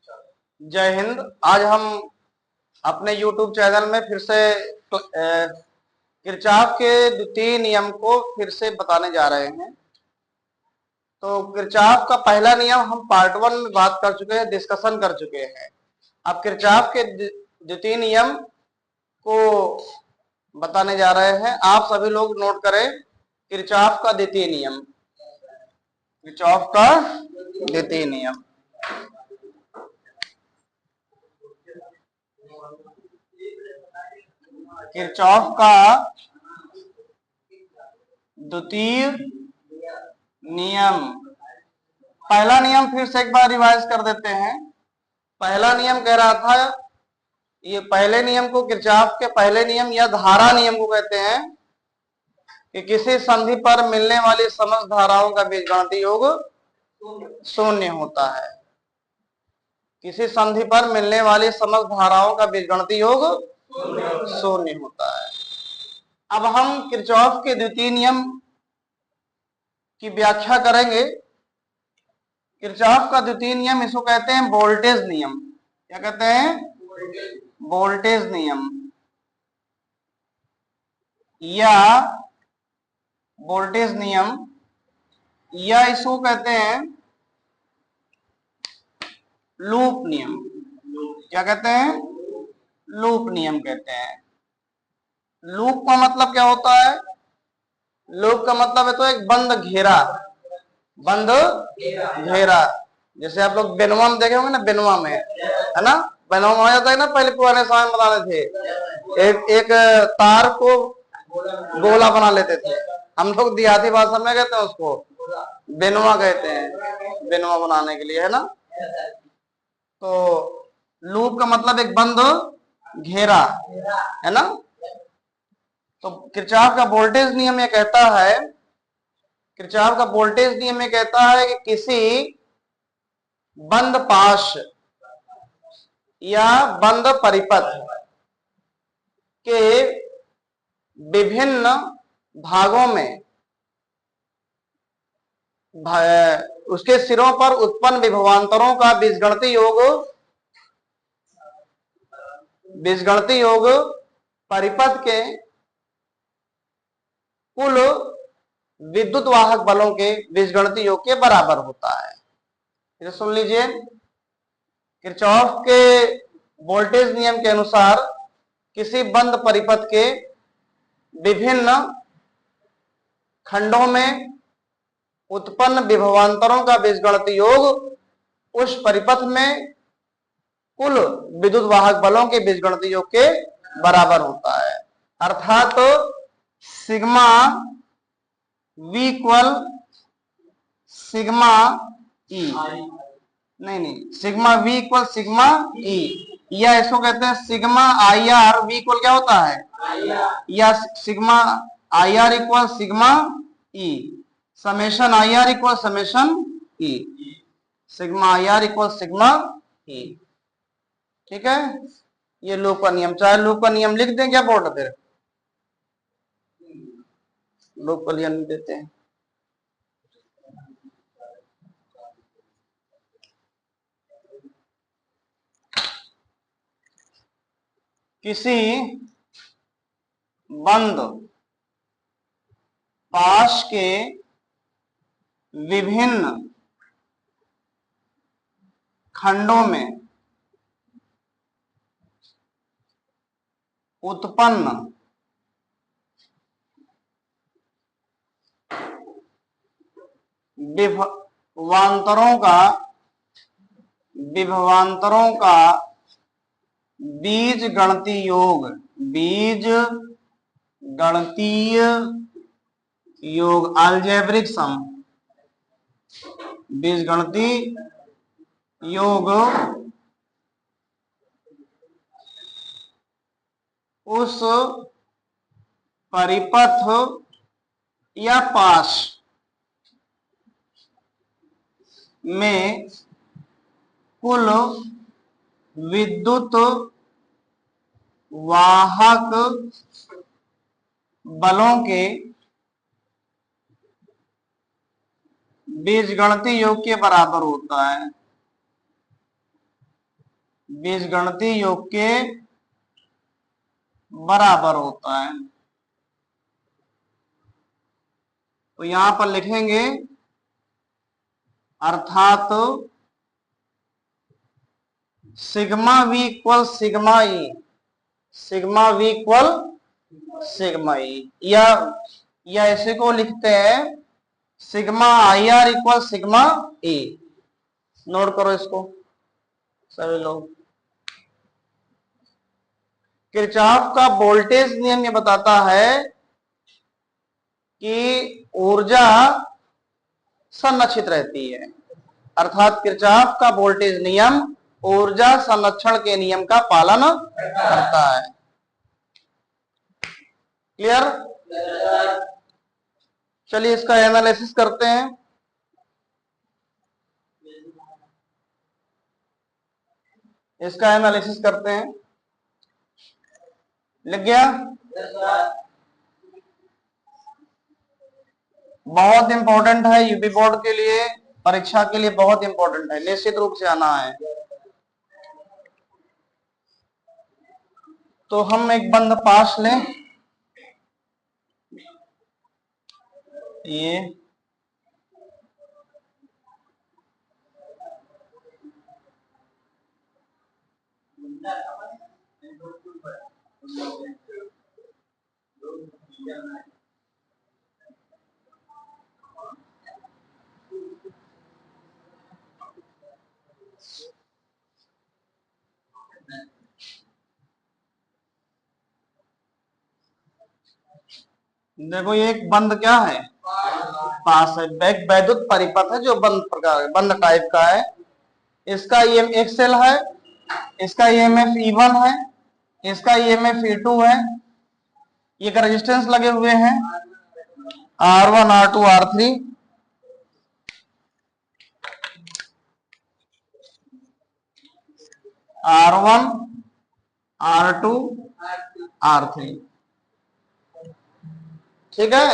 जय हिंद। आज हम अपने YouTube चैनल में फिर से किरचॉफ के द्वितीय नियम को फिर से बताने जा रहे हैं। तो किरचॉफ का पहला नियम हम पार्ट 1 में बात कर चुके हैं, डिस्कशन कर चुके हैं। अब किरचॉफ के द्वितीय नियम को बताने जा रहे हैं। आप सभी लोग नोट करें, किरचॉफ का द्वितीय नियम, किरचॉफ का द्वितीय नियम। किरचॉफ का द्वितीय नियम, पहला नियम फिर से एक बार रिवाइज कर देते हैं। पहला नियम कह रहा था, ये पहले नियम को किरचॉफ के पहले नियम या धारा नियम को कहते हैं कि किसी संधि पर मिलने वाली समस्त धाराओं का बीजगणितीय योग शून्य होता है। किसी संधि पर मिलने वाली समस्त धाराओं का बीजगणितीय योग शून्य होता है। अब हम किरचॉफ के द्वितीय नियम की व्याख्या करेंगे। किरचॉफ का द्वितीय नियम इसको कहते हैं वोल्टेज नियम। क्या कहते हैं? वोल्टेज नियम या वोल्टेज नियम, या इसको कहते हैं लूप नियम। क्या कहते हैं? लूप नियम कहते हैं। लूप का मतलब क्या होता है? लूप का मतलब है तो एक बंद घेरा, बंद घेरा। जैसे आप लोग बेनुआ में देखे होंगे ना, बेनुआ में है ना, बेनुआ में हो जाता है ना, पहले पुराने समय में बताते थे, एक तार को गोला बना लेते थे। हम लोग देहाती भाषा में कहते हैं उसको बेनुआ कहते हैं, बेनुआ बनाने के लिए, है ना। तो लूप का मतलब एक बंद घेरा, है ना। तो किरचॉफ का वोल्टेज नियम ये कहता है, किरचॉफ का वोल्टेज नियम ये कहता है कि किसी बंद पाश या बंद परिपथ के विभिन्न भागों में उसके सिरों पर उत्पन्न विभवांतरों का बीजगणितीय योग परिपथ के कुल विद्युत वाहक बलों के बीजगणितीय योग के बराबर होता है। इसे सुन लीजिए, किरचॉफ के वोल्टेज नियम के अनुसार किसी बंद परिपथ के विभिन्न खंडों में उत्पन्न विभवांतरों का बीजगणितीय योग उस परिपथ में कुल विद्युत वाहक बलों के बीजगणितीय योग के बराबर होता है। अर्थात sigma V equal sigma E, नहीं, sigma V equal sigma E, या इसको कहते हैं सिग्मा IR V इक्वल क्या होता है, या sigma IR equal sigma E, summation IR equal summation E, sigma IR equal sigma E. ठीक है, ये लूप का नियम। चाहे लूप का नियम लिख दें क्या बोर्ड पे, लूप का नियम देते हैं। किसी बंद पाश के विभिन्न खंडों में उत्पन्न विभवांतरों का बीज गणितीय योग अलजेब्रिक सम, बीज गणितीय योग उस परिपथ या पाश में कुल विद्युत वाहक बलों के बीजगणितीय योग के बराबर होता है। बीजगणितीय योग के बराबर होता है। तो यहां पर लिखेंगे अर्थात sigma we equal sigma E, sigma we equal sigma E, या ऐसे को लिखते हैं sigma I R equal sigma E. Note करो इसको सभी लोग। किरचॉफ का वोल्टेज नियम ये बताता है कि ऊर्जा संरक्षित रहती है, अर्थात किरचॉफ का वोल्टेज नियम ऊर्जा संरक्षण के नियम का पालन करता है। क्लियर? चलिए इसका एनालिसिस करते हैं। इसका एनालिसिस करते हैं। लिख गया? बहुत इंपॉर्टेंट है यूपी बोर्ड के लिए, परीक्षा के लिए बहुत इंपॉर्टेंट है, निश्चित रूप से आना है। तो हम एक बंद पास लें, ये देखो, ये एक बंद क्या है, पास है, एक वैद्युत परिपथ है जो बंद प्रकार, बंद टाइप का है। इसका ईएमएफ एक्सेल है, इसका ईएमएफ E1 है, इसका ईएमएफ E2 है। ये का रेजिस्टेंस लगे हुए हैं R1 R2 R3, R1 R2 R3। ठीक है,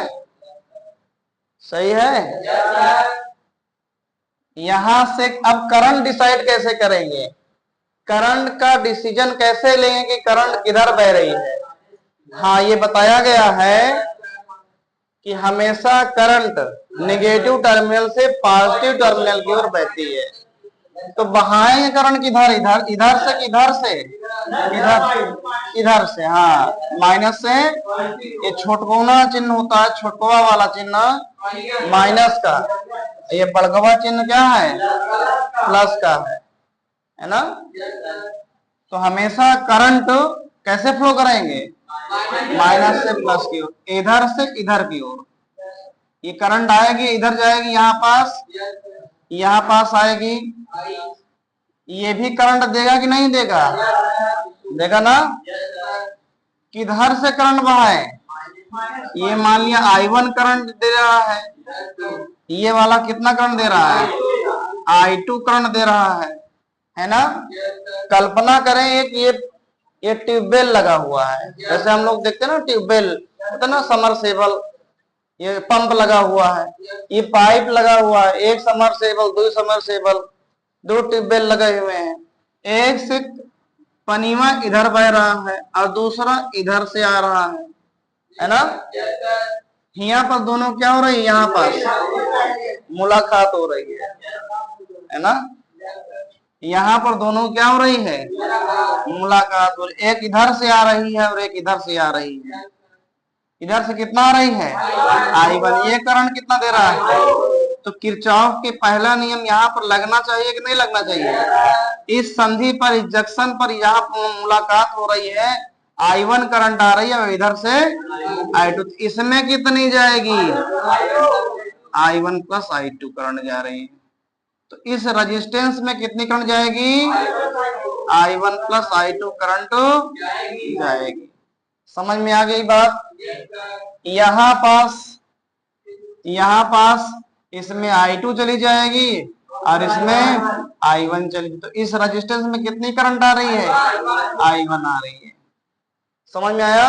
सही है। यहां से अब करंट डिसाइड कैसे करेंगे, करंट का डिसीजन कैसे लेंगे कि करंट किधर बह रही है। हाँ, ये बताया गया है कि हमेशा करंट नेगेटिव टर्मिनल से पॉजिटिव टर्मिनल की ओर बहती है। तो बहाएंगे करंट किधर, इधर, इधर से, किधर से, इधर, इधर से। हाँ, माइनस से। ये छोटकोना चिन्ह होता है, छोटकवा वाला चिन्ह माइनस का, ये बड़कवा चिन्ह क्या है, प्लस का है ना। तो हमेशा करंट कैसे फ्लो करेंगे, माइनस से प्लस की ओर, इधर से इधर की ओर। ये करंट आएगी, इधर जाएगी, यहाँ पास आएगी। ये भी करंट देगा कि नहीं देगा, देगा ना। किधर से करंट बहाए, ये मान लिया I1 करंट दे रहा है, ये वाला कितना करंट दे रहा है, I2 करंट दे रहा है ना। कल्पना करें एक ये ट्यूबवेल लगा हुआ है, जैसे हम लोग देखते हैं ना ट्यूबवेल होता है ना, समरसेबल, ये पंप लगा हुआ है, ये पाइप लगा हुआ है, एक समरसेबल, दो समरसेबल, दो ट्यूबवेल लगे हुए हैं। एक से पनीमा इधर बह रहा है और दूसरा इधर से आ रहा है ना। यहाँ पर दोनों क्या हो रही है, यहाँ पर मुलाकात हो रही है ना। यहाँ पर दोनों क्या हो रही है, मुलाकात हो रही। एक इधर से आ रही है और एक इधर से आ रही है। इधर से कितना आ रही है, I1। ये करंट कितना दे रहा है। तो किरचॉफ के पहला नियम यहाँ पर लगना चाहिए कि नहीं लगना चाहिए। इस संधि पर, इस जंक्शन पर यहाँ मुलाकात हो रही है, I1 करंट आ रही है और इधर से I2। इसमें कितनी जाएगी, I1 प्लस I2 करंट जा रही है। तो इस रेजिस्टेंस में कितनी करंट जाएगी, I1 प्लस I2 करंट जाएगी। समझ में आ गई बात। यहाँ पास इसमें I2 चली जाएगी और इसमें I1 चली। तो इस रेजिस्टेंस में कितनी करंट आ रही है, I1 आ रही है। समझ में आया।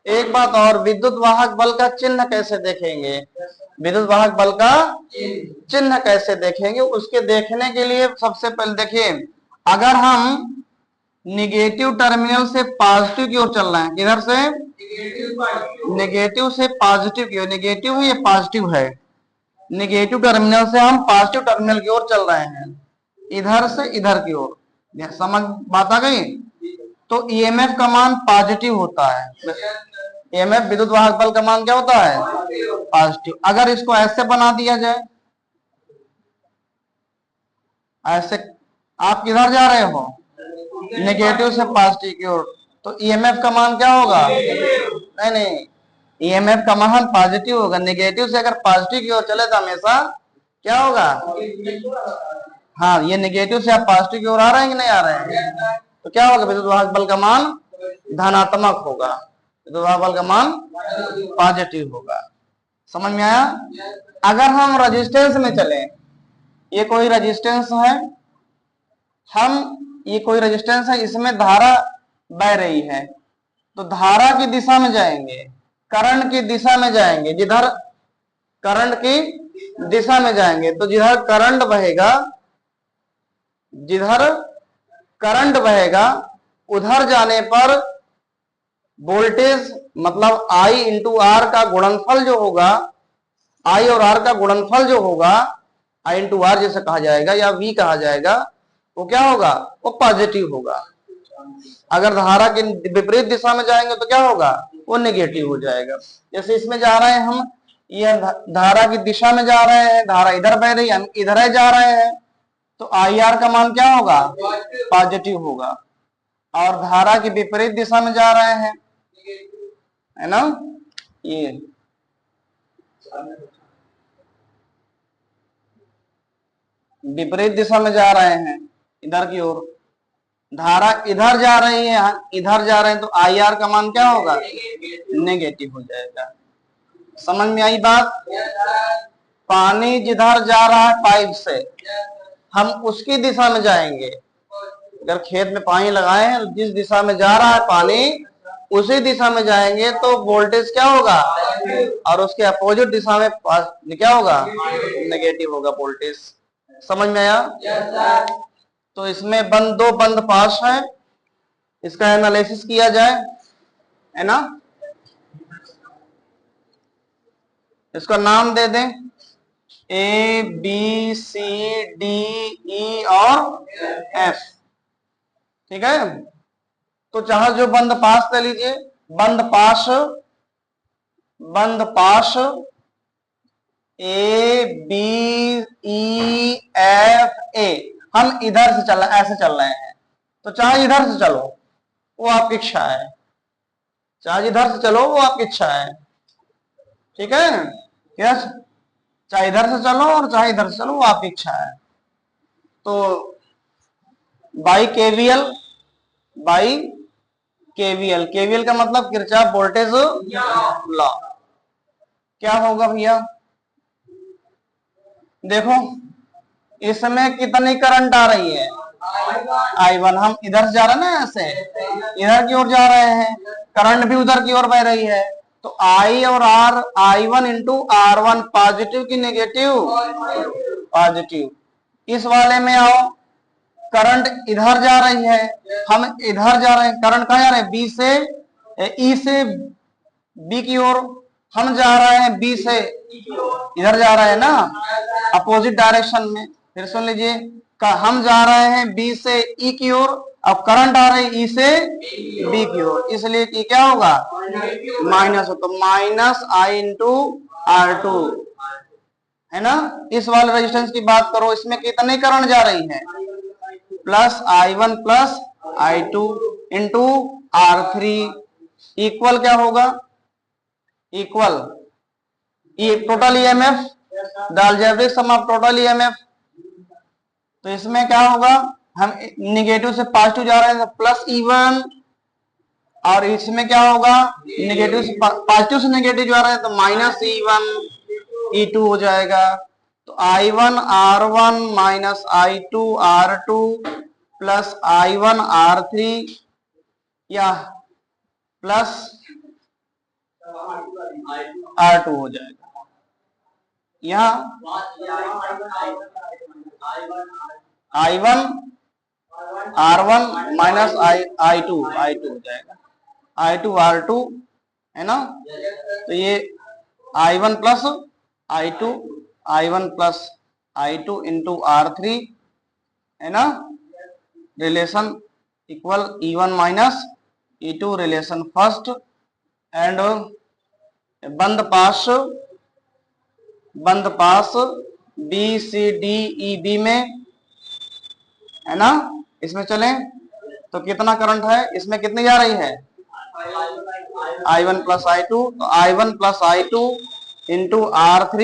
एक बात और, विद्युत वाहक बल का चिन्ह कैसे देखेंगे, विद्युत वाहक बल का चिन्ह कैसे देखेंगे, उसके देखने के लिए सबसे पहले देखिए अगर हम निगेटिव टर्मिनल से पॉजिटिव की ओर चल रहे हैं, किधर से? नेगेटिव से पॉजिटिव की ओर। नेगेटिव है, ये पॉजिटिव है। नेगेटिव टर्मिनल से हम पॉजिटिव टर्मिनल की ओर चल रहे हैं, इधर से इधर की ओर। समझ बात आ गई? तो ईएमएफ का मान पॉजिटिव होता है। ईएमएफ विद्युत वाहक बल का मान क्या होता है? पॉजिटिव। अगर इसको ऐसे बना दिया जाए, ऐसे, आप किधर जा रहे हो? नेगेटिव से पॉजिटिव की ओर, तो ईएमएफ का मान क्या होगा? नहीं नहीं, ईएमएफ का मान पॉजिटिव होगा। नेगेटिव से अगर पॉजिटिव की ओर चले तो हमेशा क्या होगा? हाँ, ये नेगेटिव से आप पॉजिटिव की ओर आ रहे हैं कि नहीं आ रहे हैं? तो क्या होगा? विद्युत वाहक बल का मान धनात्मक होगा, विद्युत वाहक बल का मान पॉजिटिव होगा। समझ में आया? अगर हम रेजिस्टेंस में चले, ये कोई रेजिस्टेंस है, ये कोई रेजिस्टेंस है, इसमें धारा बह रही है, तो धारा की दिशा में जाएंगे, करंट की दिशा में जाएंगे, जिधर करंट की दिशा में जाएंगे, तो जिधर करंट बहेगा, जिधर करंट बहेगा उधर जाने पर वोल्टेज मतलब I इंटू आर का गुणनफल जो होगा, I और R का गुणनफल जो होगा, I इंटू आर जैसे कहा जाएगा या V कहा जाएगा, वो क्या होगा? वो पॉजिटिव होगा। अगर धारा की विपरीत दिशा में जाएंगे तो क्या होगा? वो नेगेटिव हो जाएगा। जैसे इसमें जा रहे हैं हम, ये धारा की दिशा में जा रहे हैं, धारा इधर बह रही है, हम इधर ही जा रहे हैं, तो IR का मान क्या होगा? पॉजिटिव होगा। और धारा की विपरीत दिशा में जा रहे हैं, है ना, ये विपरीत दिशा में जा रहे हैं, इधर की ओर, धारा इधर जा रही है, इधर जा रहे हैं, तो IR का मान क्या होगा? नेगेटिव हो जाएगा। समझ में आई बात? पानी जिधर जा रहा है पाइप से, हम उसकी दिशा में जाएंगे। अगर खेत में पानी लगाए हैं, जिस दिशा में जा रहा है पानी, उसी दिशा में जाएंगे, तो वोल्टेज क्या होगा? और उसके अपोजिट दिशा में क्या होगा? नेगेटिव होगा वोल्टेज। समझ में आया? तो इसमें दो बंद पास है, इसका एनालिसिस किया जाए, है ना। इसका नाम दे दें A B C D E और F, ठीक है। तो चाहे जो बंद पास ले लीजिए, बंद पास A B E F A, हम इधर से चल ऐसे चल रहे हैं, तो चाहे इधर से चलो, वो आपकी इच्छा है, चाहे इधर से चलो, वो आपकी इच्छा है, ठीक है। क्या, चाहे इधर से चलो और चाहे इधर से चलो, वो आपकी इच्छा है। तो बाई केवीएल का मतलब किरचॉफ वोल्टेज लॉ। क्या होगा भैया? देखो, इसमें कितनी करंट आ रही है? I1। हम इधर से जा रहे हैं ना, ऐसे इधर की ओर जा रहे हैं, करंट भी उधर की ओर बह रही है, तो I और R, I1 into R1, positive की नेगेटिव? पॉजिटिव। इस वाले में आओ, करंट इधर जा रही है, हम इधर जा रहे हैं, करंट कहाँ जा रहे हैं? बी से, ई से बी की ओर, हम जा रहे हैं बी से इधर जा रहे हैं ना, अपोजिट डायरेक्शन में। फिर सुन लीजिए, हम जा रहे हैं बी से ई की ओर, अब करंट आ रही है ई से बी की ओर, इसलिए कि क्या होगा? माइनस हो, तो माइनस I इंटू R2, है ना। इस वाले रेजिस्टेंस की बात करो, इसमें कितनी करंट जा रही है? Plus I1 plus I2 into R3, equal क्या होगा? Equal total EMF, the algebraic sum of total EMF. तो इसमें क्या होगा? हम निगेटिव से पॉजिटिव जा रहे हैं, तो प्लस E1, और इसमें क्या होगा? निगेटिव से पॉजिटिव से नेगेटिव जा रहे हैं, तो माइनस E1 E2 हो जाएगा। तो I1 R1 minus I2 R2 plus I1 R3 या प्लस R2 हो जाएगा। यहाँ I1 R1 माइनस I2 हो जाएगा, I2 R2 है ना। तो ये I1 plus I2, I1 plus I2 into R3 है ना, relation equal E1 minus E2 relation first, and बंद पास BCDEB में है ना, इसमें चले तो कितना करंट है, इसमें कितनी जा रही है I1 प्लस I2, तो I1 plus I2 into R3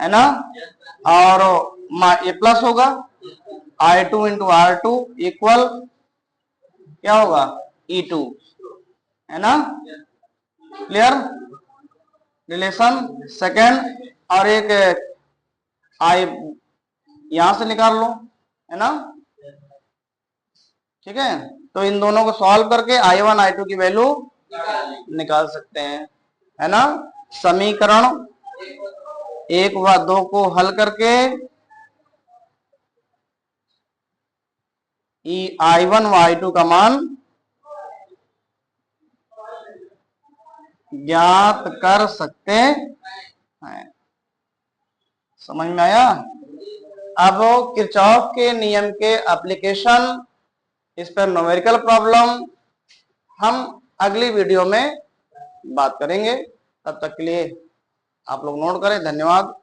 है ना, और ये प्लस होगा I2 इंटू R2 इक्वल क्या होगा E2 है ना, क्लियर रिलेशन सेकेंड। और एक आई यहां से निकाल लो है ना, ठीक है। तो इन दोनों को सॉल्व करके I1 I2 की वैल्यू निकाल सकते हैं है ना। समीकरण 1 व 2 को हल करके I1 व I2 का मान ज्ञात कर सकते हैं। समझ में आया। अब किरचॉफ के नियम के एप्लीकेशन, इस पर न्यूमेरिकल प्रॉब्लम हम अगली वीडियो में बात करेंगे। तब तक के लिए आप लोग नोट करें। धन्यवाद।